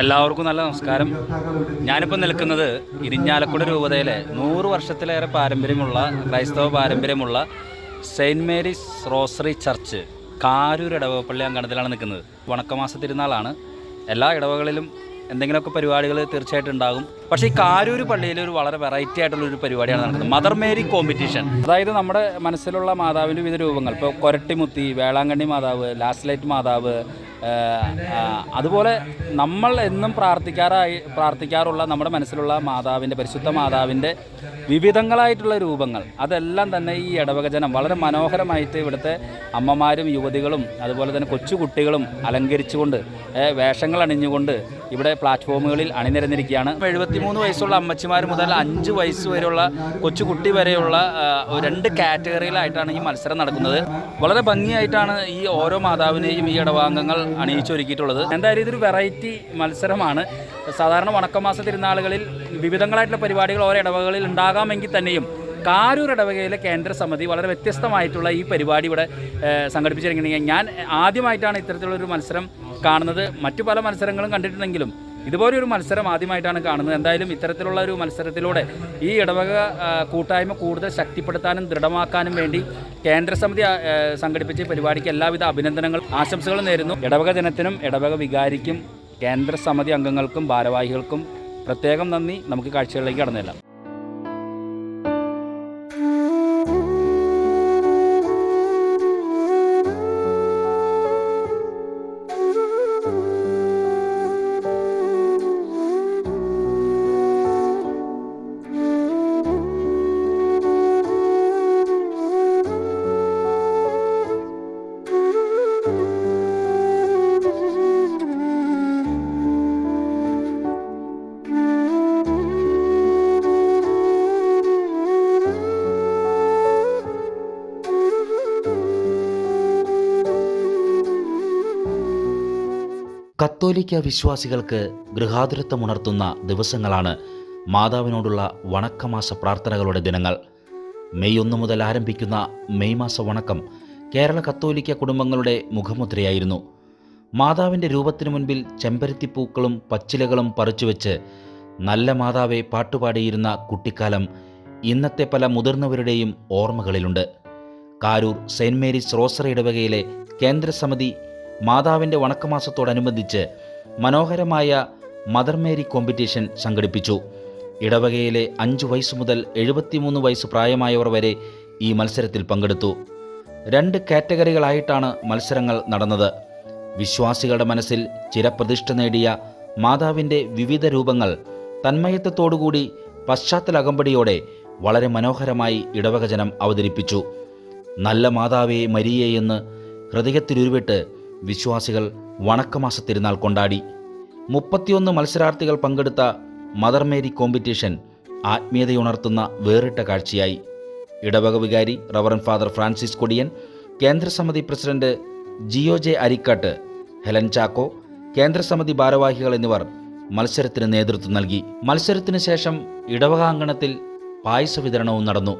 എല്ലാവർക്കും നല്ല നമസ്കാരം. ഞാനിപ്പോൾ നിൽക്കുന്നത് ഇരിഞ്ഞാലക്കുട രൂപതയിലെ 100 വർഷത്തിലേറെ പാരമ്പര്യമുള്ള ക്രൈസ്തവ പാരമ്പര്യമുള്ള saint Mary's rosary church Karoor ഇടവക പള്ളി അങ്കണത്തിലാണ് നിൽക്കുന്നത്. വണക്കമാസ തിരുനാളാണ്. എല്ലാ ഇടവകളിലും എന്തെങ്കിലുമൊക്കെ പരിപാടികൾ തീർച്ചയായിട്ടും ഉണ്ടാകും. പക്ഷേ ഈ കാരൂർ പള്ളിയിൽ ഒരു വളരെ വെറൈറ്റി ആയിട്ടുള്ളൊരു പരിപാടിയാണ് നടക്കുന്നത്, മദർ മേരി കോമ്പറ്റീഷൻ. അതായത് നമ്മുടെ മനസ്സിലുള്ള മാതാവിൻ്റെ വിവിധ രൂപങ്ങൾ, ഇപ്പോൾ കൊരട്ടിമുത്തി, വേളാങ്കണ്ണി മാതാവ്, ലാസ്ലൈറ്റ് മാതാവ്, അതുപോലെ നമ്മൾ എന്നും പ്രാർത്ഥിക്കാറുള്ള നമ്മുടെ മനസ്സിലുള്ള മാതാവിൻ്റെ, പരിശുദ്ധ മാതാവിൻ്റെ വിവിധങ്ങളായിട്ടുള്ള രൂപങ്ങൾ, അതെല്ലാം തന്നെ ഈ ഇടവകജനം വളരെ മനോഹരമായിട്ട് ഇവിടുത്തെ അമ്മമാരും യുവതികളും അതുപോലെ തന്നെ കൊച്ചുകുട്ടികളും അലങ്കരിച്ചുകൊണ്ട് വേഷങ്ങൾ അണിഞ്ഞുകൊണ്ട് ഇവിടെ പ്ലാറ്റ്ഫോമുകളിൽ അണിനിരന്നിരിക്കുകയാണ്. 73 വയസ്സുള്ള അമ്മച്ചിമാർ മുതൽ 5 വയസ്സ് വരെയുള്ള കൊച്ചുകുട്ടി വരെയുള്ള 2 കാറ്റഗറിയിലായിട്ടാണ് ഈ മത്സരം നടക്കുന്നത്. വളരെ ഭംഗിയായിട്ടാണ് ഈ ഓരോ മാതാവിനെയും ഈ ഇടവാംഗങ്ങൾ അണിയിച്ചൊരുക്കിയിട്ടുള്ളത്. എന്തായാലും ഇതൊരു വെറൈറ്റി മത്സരമാണ്. സാധാരണ വണക്കമാസ തിരുനാളുകളിൽ വിവിധങ്ങളായിട്ടുള്ള പരിപാടികൾ ഓരോ ഇടവകളിൽ ഉണ്ടാകാമെങ്കിൽ തന്നെയും കാരൂർ ഇടവകയിലെ കേന്ദ്ര സമിതി വളരെ വ്യത്യസ്തമായിട്ടുള്ള ഈ പരിപാടി ഇവിടെ സംഘടിപ്പിച്ചിരിക്കുന്നത്. ഞാൻ ആദ്യമായിട്ടാണ് ഇത്തരത്തിലുള്ളൊരു മത്സരം കാണുന്നത്. മറ്റു പല മത്സരങ്ങളും കണ്ടിട്ടുണ്ടെങ്കിലും ഇതുപോലൊരു മത്സരം ആദ്യമായിട്ടാണ് കാണുന്നത്. എന്തായാലും ഇത്തരത്തിലുള്ള ഒരു മത്സരത്തിലൂടെ ഈ ഇടവക കൂട്ടായ്മ കൂടുതൽ ശക്തിപ്പെടുത്താനും ദൃഢമാക്കാനും വേണ്ടി കേന്ദ്ര സമിതി സംഘടിപ്പിച്ച പരിപാടിക്ക് എല്ലാവിധ അഭിനന്ദനങ്ങളും ആശംസകളും നേരുന്നു. ഇടവക ജനത്തിനും ഇടവക വികാരിക്കും കേന്ദ്ര സമിതി അംഗങ്ങൾക്കും ഭാരവാഹികൾക്കും പ്രത്യേകം നന്ദി. നമുക്ക് കാഴ്ചകളിലേക്ക് കടന്നില്ല. കത്തോലിക്ക വിശ്വാസികൾക്ക് ഗൃഹാതുരത്വമുണർത്തുന്ന ദിവസങ്ങളാണ് മാതാവിനോടുള്ള വണക്കമാസ പ്രാർത്ഥനകളുടെ ദിനങ്ങൾ. മെയ് 1 മുതൽ ആരംഭിക്കുന്ന മെയ് മാസ വണക്കം കേരള കത്തോലിക്ക കുടുംബങ്ങളുടെ മുഖമുദ്രയായിരുന്നു. മാതാവിൻ്റെ രൂപത്തിനു മുൻപിൽ ചെമ്പരത്തിപ്പൂക്കളും പച്ചിലകളും പറിച്ചുവെച്ച് നല്ല മാതാവെ പാട്ടുപാടിയിരുന്ന കുട്ടിക്കാലം ഇന്നത്തെ പല മുതിർന്നവരുടെയും ഓർമ്മകളിലുണ്ട്. കാരൂർ സെയിൻറ്റ് മേരീസ് റോസറി ഇടവകയിലെ കേന്ദ്ര സമിതി മാതാവിൻ്റെ വണക്കമാസത്തോടനുബന്ധിച്ച് മനോഹരമായ മദർ മേരി കോമ്പറ്റീഷൻ സംഘടിപ്പിച്ചു. ഇടവകയിലെ 5 വയസ്സ് മുതൽ 73 വയസ്സ് പ്രായമായവർ വരെ ഈ മത്സരത്തിൽ പങ്കെടുത്തു. 2 കാറ്റഗറികളായിട്ടാണ് മത്സരങ്ങൾ നടന്നത്. വിശ്വാസികളുടെ മനസ്സിൽ ചിരപ്രതിഷ്ഠ നേടിയ മാതാവിൻ്റെ വിവിധ രൂപങ്ങൾ തന്മയത്വത്തോടുകൂടി പശ്ചാത്തല അകമ്പടിയോടെ വളരെ മനോഹരമായി ഇടവകജനം അവതരിപ്പിച്ചു. നല്ല മാതാവേ മരിയേ എന്ന് ഹൃദയത്തിലുരുവിട്ട് വിശ്വാസികൾ വണക്കമാസ തിരുനാൾ കൊണ്ടാടി. 31 മത്സരാർത്ഥികൾ പങ്കെടുത്ത മദർ മേരി കോമ്പറ്റീഷൻ ആത്മീയതയുണർത്തുന്ന വേറിട്ട കാഴ്ചയായി. ഇടവക വികാരി റവറൻ ഫാദർ ഫ്രാൻസിസ് കൊടിയൻ, കേന്ദ്രസമിതി president Jio J Arikkatt, Helen Chacko, കേന്ദ്രസമിതി ഭാരവാഹികൾ എന്നിവർ മത്സരത്തിന് നേതൃത്വം നൽകി. മത്സരത്തിന് ശേഷം ഇടവകാങ്കണത്തിൽ പായസ വിതരണവും നടന്നു.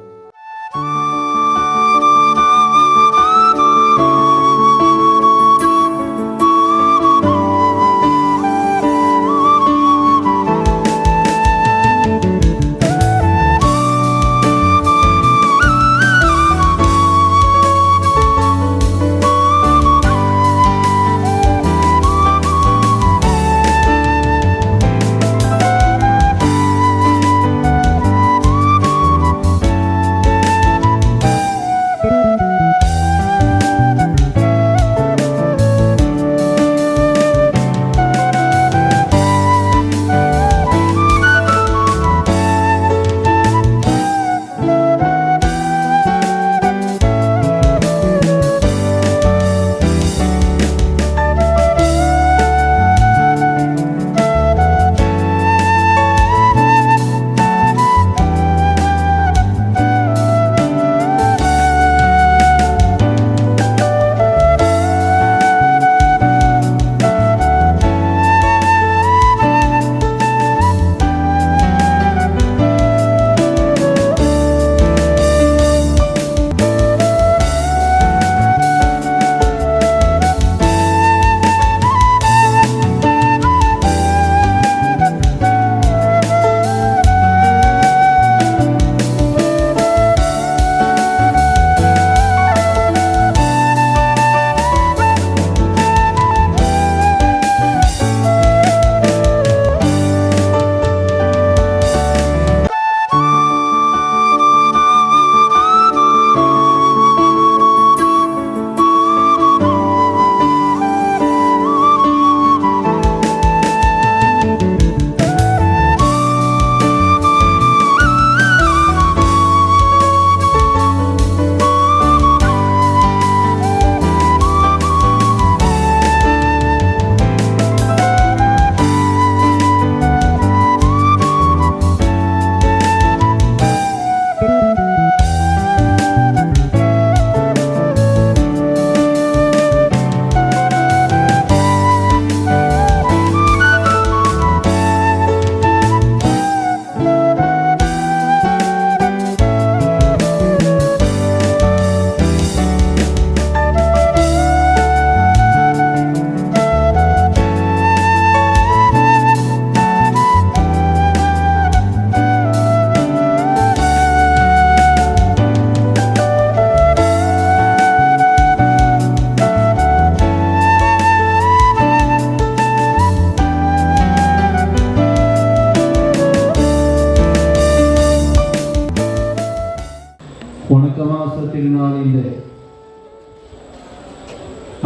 വണക്കമാസ തിരുനാളിൻ്റെ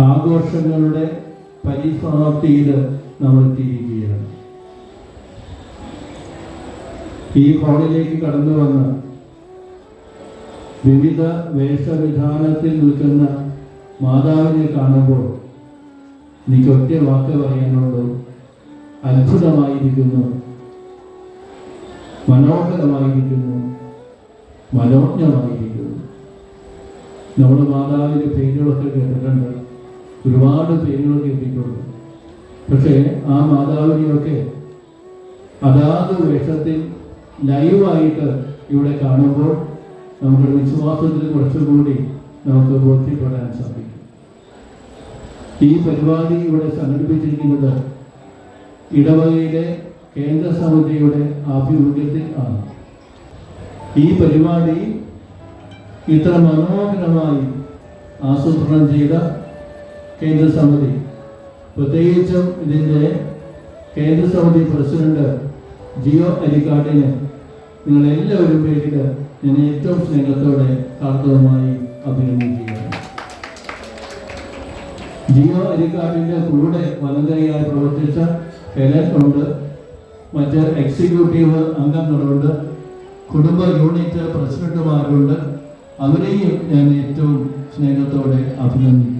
ആഘോഷങ്ങളുടെ പരിസമാപ്തിയിൽ നമ്മൾ എത്തിയിരിക്കുകയാണ്. ഈ ഹാളിലേക്ക് കടന്നു വന്ന് വിവിധ വേഷവിധാനത്തിൽ നിൽക്കുന്ന മാതാവിനെ കാണുമ്പോൾ എനിക്ക് ഒറ്റ വാക്ക് പറയാനുള്ളൂ: അത്ഭുതമായിരിക്കുന്നു, മനോഹരമായിരിക്കുന്നു, മനോജ്ഞമായിരിക്കുന്നു. നമ്മുടെ മാതാവിൻ്റെ പേരുകളൊക്കെ കേട്ടിട്ടുണ്ട്, ഒരുപാട് പേരുകൾ കേട്ടിട്ടുണ്ട്. പക്ഷേ ആ മാതാവിനെയൊക്കെ അതാത് വേഷത്തിൽ ലൈവായിട്ട് ഇവിടെ കാണുമ്പോൾ നമ്മുടെ വിശ്വാസത്തിൽ കുറച്ചുകൂടി നമുക്ക് ബോധ്യപ്പെടാൻ സാധിക്കും. ഈ പരിപാടി ഇവിടെ സംഘടിപ്പിച്ചിരിക്കുന്നത് ഇടവകയിലെ കേന്ദ്ര സമിതിയുടെ ആഭിമുഖ്യത്തിൽ ആണ്. ഈ പരിപാടി ഇത്ര മനോഹരമായി ആസൂത്രണം ചെയ്ത കേന്ദ്ര സമിതി, പ്രത്യേകിച്ചും ഇതിൻ്റെ കേന്ദ്ര സമിതി പ്രസിഡന്റ് ജിയോ അരിക്കാട്ടിന് നിങ്ങളെല്ലാവരും പേരിൽ ഞാൻ ഏറ്റവും സ്നേഹത്തോടെ കാർത്തവമായി അഭിനന്ദിക്കുകയാണ്. ജിയോ അരിക്കാട്ടിൻ്റെ കൂടെ വലങ്കരയായി പ്രവർത്തിച്ച ഹെലൻ ഉണ്ട്, മറ്റ് എക്സിക്യൂട്ടീവ് അംഗങ്ങളുണ്ട്, കുടുംബ യൂണിറ്റ് പ്രസിഡന്റുമാരുണ്ട്. അവരെയും ഞാൻ ഏറ്റവും സ്നേഹത്തോടെ അഭിനന്ദിക്കുന്നു.